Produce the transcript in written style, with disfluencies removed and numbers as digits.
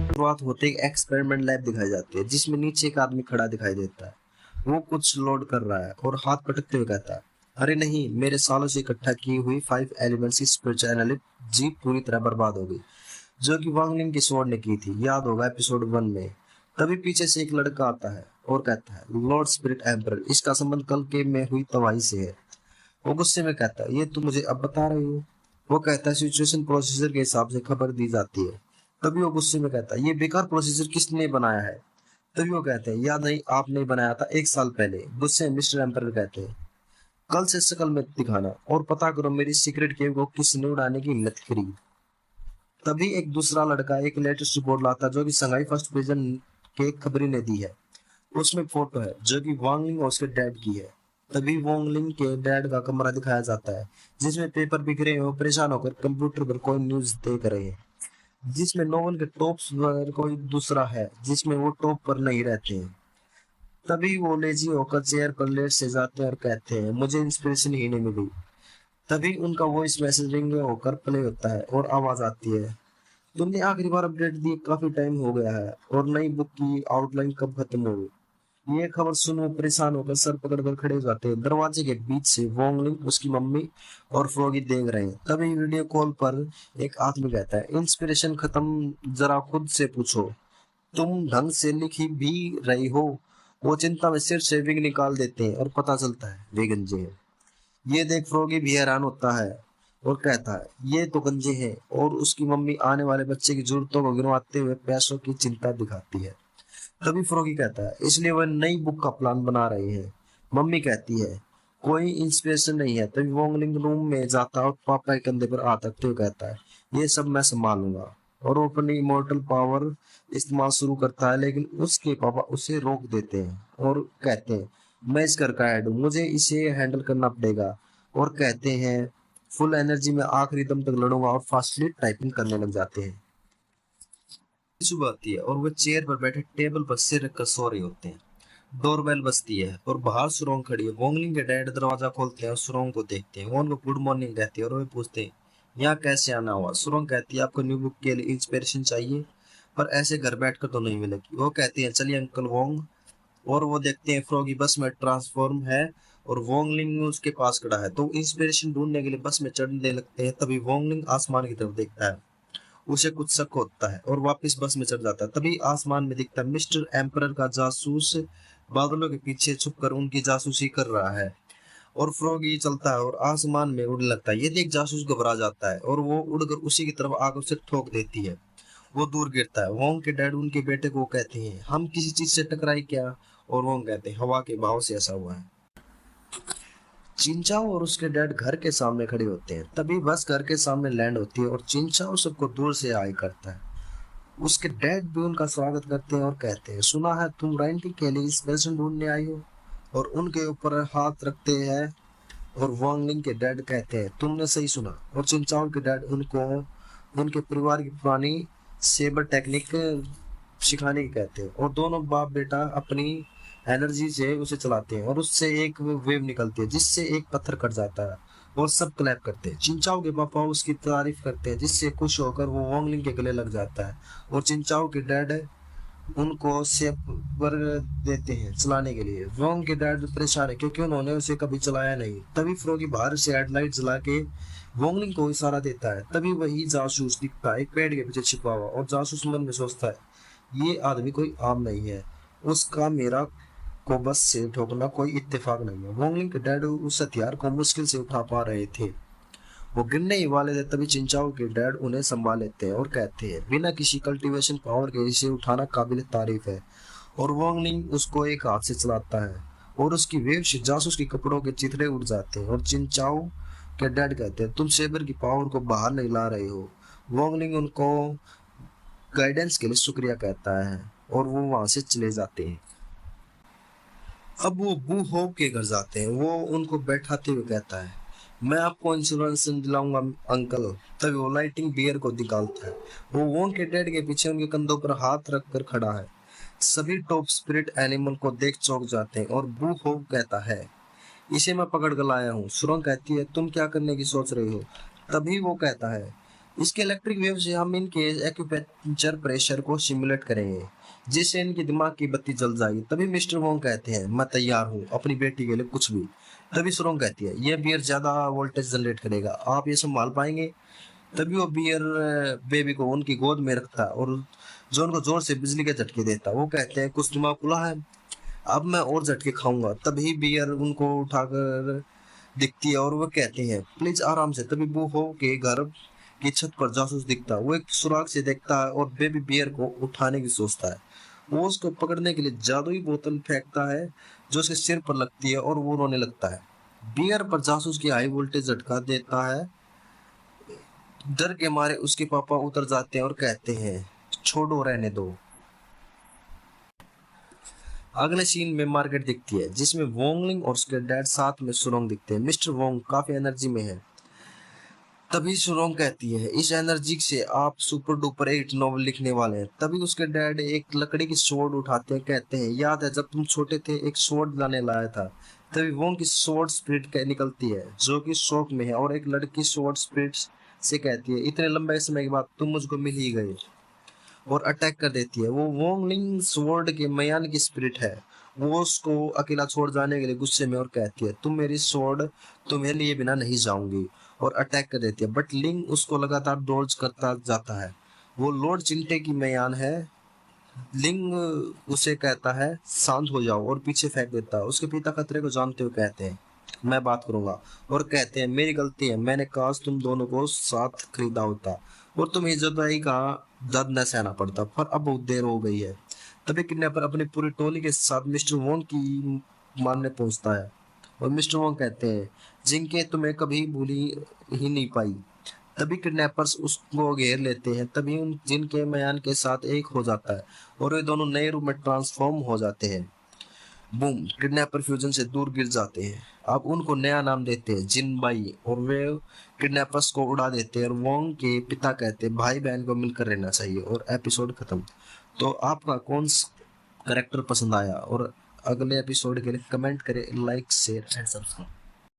शुरुआत होते ही experiment lab दिखाई जाती है जिसमें नीचे एक आदमी खड़ा दिखाई देता है। वो कुछ लोड कर रहा है और हाथ पटकते हुए कहता है, अरे नहीं, मेरे सालों से इकट्ठा की हुई 5 एलिमेंट्स की स्पिरिचुअलिटी पूरी तरह बर्बाद हो गई, जो कि वांगलिंग की स्वॉर्ड ने की थी। याद होगा एपिसोड 1 में। तभी पीछे से एक लड़का आता है और कहता है, लॉर्ड स्पिरिट एम्पर, इसका संबंध कल के में हुई तबाही से है। वो गुस्से में कहता है, ये तुम मुझे अब बता रहे हो? वो कहता है, सिचुएशन प्रोसीजर के हिसाब से खबर दी जाती है। तभी वो गुस्से में कहता है, ये बेकार प्रोसीजर किसने बनाया है? तभी वो कहते हैं, याद नहीं, आपने बनाया था 1 साल पहले। गुस्से में मिस्टर एम्पर कहते हैं, कल से शकल में दिखाना और पता करो मेरी सीक्रेट केव को किसने उड़ाने की हिम्मत करी। तभी एक दूसरा लड़का एक लेटेस्ट रिपोर्ट लाता जो कि संघाई फर्स्ट प्रिजन के खबरी ने दी है। उसमें फोटो है जो कि वांगलिंग और उसके डैड की है। तभी वांगलिंग के डैड का कमरा दिखाया जाता है जिसमें पेपर बिखरे हुए परेशान होकर कंप्यूटर पर कोई न्यूज देख रहे हैं, जिसमें नोवेल के टॉप पर कोई दूसरा है जिसमें वो टॉप पर नहीं रहते हैं। तभी वो लेजी होकर चेयर पर लेट से जाते हैं और कहते हैं, मुझे इंस्पिरेशन ही नहीं मिली। तभी उनका वॉइस मैसेजिंग होकर प्ले होता है और आवाज आती है, तुमने आखिरी बार अपडेट दी काफी टाइम हो गया है और नई बुक की आउटलाइन कब खत्म होगी? ये खबर सुन वो परेशान होकर सर पकड़कर खड़े हो जाते हैं। दरवाजे के बीच से वोंगलिंग, उसकी मम्मी और फ्रॉगी देख रहे हैं। तभी वीडियो कॉल पर एक आदमी कहता है, इंस्पिरेशन खत्म, जरा खुद से पूछो, तुम ढंग से लिखी भी रही हो? वो चिंता में सिर से विग निकाल देते हैं और पता चलता है वे गंजे हैं। ये देख फ्रॉगी भी हैरान होता है और कहता है, ये तो गंजे हैं। और उसकी मम्मी आने वाले बच्चे की जरूरतों को गिनवाते हुए पैसों की चिंता दिखाती है। तभी फ्रॉगी कहता है, इसलिए वह नई बुक का प्लान बना रहे हैं। मम्मी कहती है, कोई इंस्पिरेशन नहीं है। तभी वोंगलिंग रूम में जाता है और पापा के कंधे पर हाथ रखते हुए कहता है, ये सब मैं संभालूंगा। और वो अपनी इमोर्टल पावर इस्तेमाल शुरू करता है, लेकिन उसके पापा उसे रोक देते हैं और कहते हैं, मैं इस घर का हेड हूँ, मुझे इसे हैंडल करना पड़ेगा। और कहते हैं, फुल एनर्जी में आखिरी दम तक लड़ूंगा, और फास्टली टाइपिंग करने लग जाते हैं। सुबह आती है और वे चेयर पर बैठे टेबल पर सिर रखकर सो रहे होते हैं। डोरबेल बजती है और बाहर सुरोंग खड़ी है। वोंगलिंग के डैड दरवाजा खोलते हैं और सुरोंग को देखते हैं। वो उनको गुड मॉर्निंग कहती है और वे पूछते हैं, यहाँ कैसे आना हुआ? सुरोंग कहती है, आपको न्यू बुक के लिए इंस्पिरेशन चाहिए, पर ऐसे घर बैठकर तो नहीं मिलेगी। वो कहती है, चलिए अंकल वोंग। और वो देखते हैं फ्रॉगी बस में ट्रांसफॉर्म है और वोंगलिंग उसके पास खड़ा है। तो इंस्पिरेशन ढूंढने के लिए बस में चढ़ने लगते हैं। तभी वोंगलिंग आसमान की तरफ देखता है, उसे कुछ शक होता है और वापस बस में चढ़ जाता है। तभी आसमान में दिखता है मिस्टर एम्परर का जासूस बादलों के पीछे छुपकर उनकी जासूसी कर रहा है। और फ्रॉगी चलता है और आसमान में उड़ने लगता है। ये देख जासूस घबरा जाता है और वो उड़कर उसी की तरफ आकर उसे ठोक देती है। वो दूर गिरता है। वोंग के डैड उनके बेटे को कहते हैं, हम किसी चीज से टकराई क्या? और वोंग कहते हैं, हवा के बहाव से ऐसा हुआ है। चिंचाओ और उसके डैड घर के सामने खड़े होते हैं। तभी बस घर के सामने लैंड होती है और चिंचाओ सबको दूर से हाय करता है। उसके डैड भी उनका स्वागत करते हैं और कहते हैं, सुना है तुम राइंटी के लिए इंस्पिरेशन ढूंढने आई हो? और उनके ऊपर हाथ रखते हैं। और वांगलिंग के डैड कहते हैं, तुमने सही सुना। और चिंचाओ के डैड उनको उनके परिवार की पुरानी सेबर टेक्निक सिखाने की कहते हैं। और दोनों बाप बेटा अपनी एनर्जी से उसे चलाते हैं और उससे एक वेव निकलती है जिससे एक पत्थर कट जाता है और सब क्लैप करते हैं। चिंचाओ के पापा उसकी तारीफ करते हैं जिससे खुश होकर वो वोंगलिंग के गले लग जाता है। और चिंचाओ के डैड उनको सेपर देते हैं चलाने के लिए। वोंग के डैड परेशान है क्योंकि उन्होंने उसे कभी चलाया नहीं। तभी फ्रॉगी बाहर से हेडलाइट जला के वोंगलिंग को इशारा देता है। तभी वही जासूस दिखता है एक पेड़ के पीछे छिपा हुआ। और जासूस मन में सोचता है, ये आदमी कोई आम नहीं है, उसका मेरा को बस से ठोकना कोई इत्तेफाक नहीं है। वोंगलिंग के डैड उस हथियार को मुश्किल से उठा पा रहे थे, वो गिरने ही वाले थे। तभी चिंचाओ के डैड उन्हें संभाल लेते हैं और कहते हैं, बिना किसी कल्टीवेशन पावर के इसे उठाना काबिल तारीफ है। और वोंगलिंग उसको एक हाथ से चलाता है और उसकी वेव से जासूस के कपड़ों के चिथड़े उड़ जाते हैं। और चिंचाओ के डैड कहते हैं, तुम सेबर की पावर को बाहर नहीं ला रहे हो। वोंगलिंग उनको गाइडेंस के लिए शुक्रिया कहता है और वो वहां से चले जाते हैं। अब वो बू होप के घर जाते हैं। वो उनको बैठाते हुए कहता है, मैं आपको इंश्योरेंस दिलाऊंगा अंकल। तभी वो लाइटिंग बियर को निकालता है। वो वोंग के डैड के पीछे उनके कंधों पर हाथ रख कर खड़ा है। सभी टॉप स्पिरिट एनिमल को देख चौंक जाते हैं और बू होप कहता है, इसे मैं पकड़ कर लाया हूँ। सुरंग कहती है, तुम क्या करने की सोच रही हो? तभी वो कहता है, इसके इलेक्ट्रिक वेव से हम इनके एक्यूप्रेशर प्रेशर को सिमुलेट करेंगे, जिससे इनके दिमाग की बत्ती जल जाएगी। तभी मिस्टर वोंग कहते हैं मैं तैयार हूँ अपनी बेटी के लिए कुछ भी। तभी सुरोंग कहती है ये बियर ज्यादा वोल्टेज जनरेट करेगा, आप ये संभाल पाएंगे? तभी वो बियर बेबी को उनकी गोद में रखता है और जो उनको जोर से बिजली के झटके देता है। वो कहते हैं कुछ दिमाग खुला है, अब मैं और झटके खाऊंगा। तभी बियर उनको उठाकर दिखती है और वो कहते हैं प्लीज आराम से। तभी वो हो के घर की छत पर जासूस दिखता है। वो एक सुराग से देखता है और बेबी बियर को उठाने की सोचता है। वो उसको पकड़ने के लिए जादुई बोतल फेंकता है जो उसके सिर पर लगती है और वो रोने लगता है। बियर पर जासूस की हाई वोल्टेज झटका देता है। डर के मारे उसके पापा उतर जाते हैं और कहते हैं छोड़ो रहने दो। अगले सीन में मार्केट दिखती है जिसमें वोंगलिंग और उसके डैड साथ में सुरोंग दिखते हैं। मिस्टर वोंग काफी एनर्जी में है। तभी सुरोंग कहती है इस एनर्जी से आप सुपर डुपर हिट नॉवल लिखने वाले हैं। तभी उसके डैड एक लकड़ी की स्वॉर्ड उठाते हैं, कहते हैं याद है जब तुम छोटे थे एक स्वॉर्ड लाने लाया था। तभी वोंग की स्वॉर्ड स्पिरिट निकलती है जो कि शौक में है और एक लड़की स्वॉर्ड स्पिरिट से कहती है इतने लंबे समय के बाद तुम मुझको मिल ही गए, और अटैक कर देती है। वो वोंगलिंग स्वॉर्ड के मयान की स्पिरिट है। वो उसको अकेला छोड़ जाने के लिए गुस्से में और कहती है तुम मेरी स्वॉर्ड तुम्हें लिए बिना नहीं जाऊंगी, और अटैक कर देती है। बट लिंग उसको लगातार डॉज करता जाता है। वो लॉर्ड चिंटे की मयान है। लिंग उसे कहता है शांत हो जाओ और पीछे फेंक देता है। उसके पिता खतरे को जानते हुए कहते हैं मैं बात करूंगा, और कहते हैं मेरी गलती है, मैंने काश तुम दोनों को साथ खरीदा होता और तुम्हें जुदाई का दर्द न सहना पड़ता, पर अब बहुत देर हो गई है। तभी किडनैपर अपनी पूरी टोली के साथ मिस्टर वोंग की मारने पहुंचता है और मिस्टर वोंग कहते हैं जिनके तुम्हें कभी भूली ही नहीं पाई। तभी किडनैपर्स उसको घेर लेते हैं। तभी उन जिनके मयान के साथ एक हो जाता है और वे दोनों नए रूप में ट्रांसफॉर्म हो जाते हैं। बूम, किडनैपर फ्यूजन से दूर गिर जाते हैं। अब उनको नया नाम देते हैं जिनबाई, और वे किडनैपर्स को उड़ा देते हैं। और वोंग के पिता कहते हैं भाई बहन को मिलकर रहना चाहिए, और एपिसोड खत्म। तो आपका कौन सा करेक्टर पसंद आया, और अगले एपिसोड के लिए कमेंट करें, लाइक शेयर एंड सब्सक्राइब।